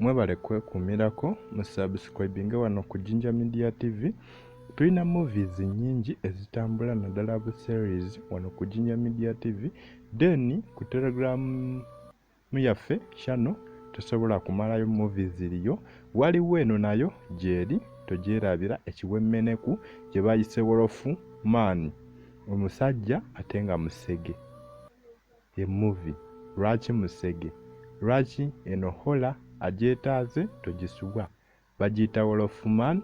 mwebale kwekumirako mu subscribing wano ku Jinja Media TV. Tulina movies nyingi ezitambula naddala bu series wano ku Jinja Media TV. Then ku Telegram yaffe channel tosobola kumalayo movies ziriyo. Waliwo eno nayo gyeri togyerabira ekiwemmeneku gye bayise wolofu man, omusajja ate nga musege. Ye movie lwaki musege? Lwaki eno hola agyetaaze togisubwa? Bagiyita wolofu man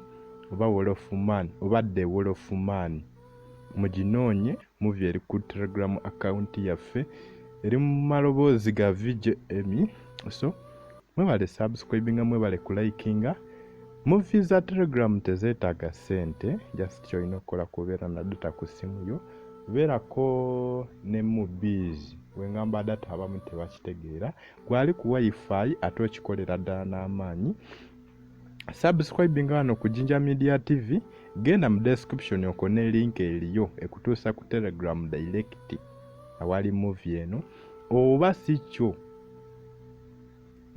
oba wolofu man oba the wolofu man. Muginoonye movie eri ku Telegram account yaffe, eri mu maloboozi ga video Emmy. So mwebale subscribinga, mwebale kulikinga. Movie za Telegram tezeetaaga sente, just kyolina okukola kubeera na data ku simu yo. Beerako ne mobies wengamba data abamu tebakitegeera, gwali ku wifi ate okikolera ddala n'amaanyi. Subscribing wano ku Jinja Media TV, genda mu description okone link eriyo ekutuusa ku Telegram direct awali movie eno. Oba si kyo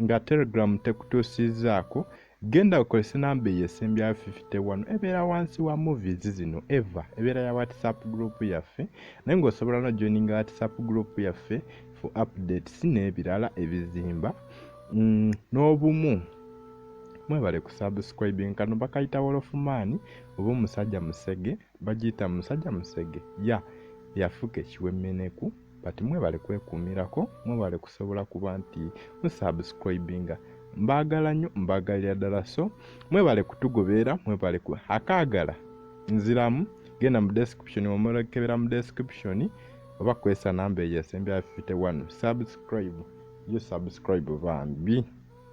nga Telegram tekutuusizaako, genda okozesa namba eyesembya 51 ebeera wansi wa movies zino eva, ebeera ya WhatsApp group yaffe, naye ng'osobola no joininga WhatsApp group yaffe for updates n'ebirala ebizimba n'obumu. Mwebale ku subscribing. Kano bakayita wolofu man oba omusajja musege, bagiyita musajja musege yafuka ekiwemmeneku, but mwebale kwekuumirako, mwebale kusobola kuba nti musubscribinga. Mbaagala nnyo, mbaagalira ddala. So mwebale kutugoberera, mwebale ku akaagala nziramu, genda mu description omulekebera mu description oba kwesa namba eyesembya 51 subscribe, you subscribe bambi.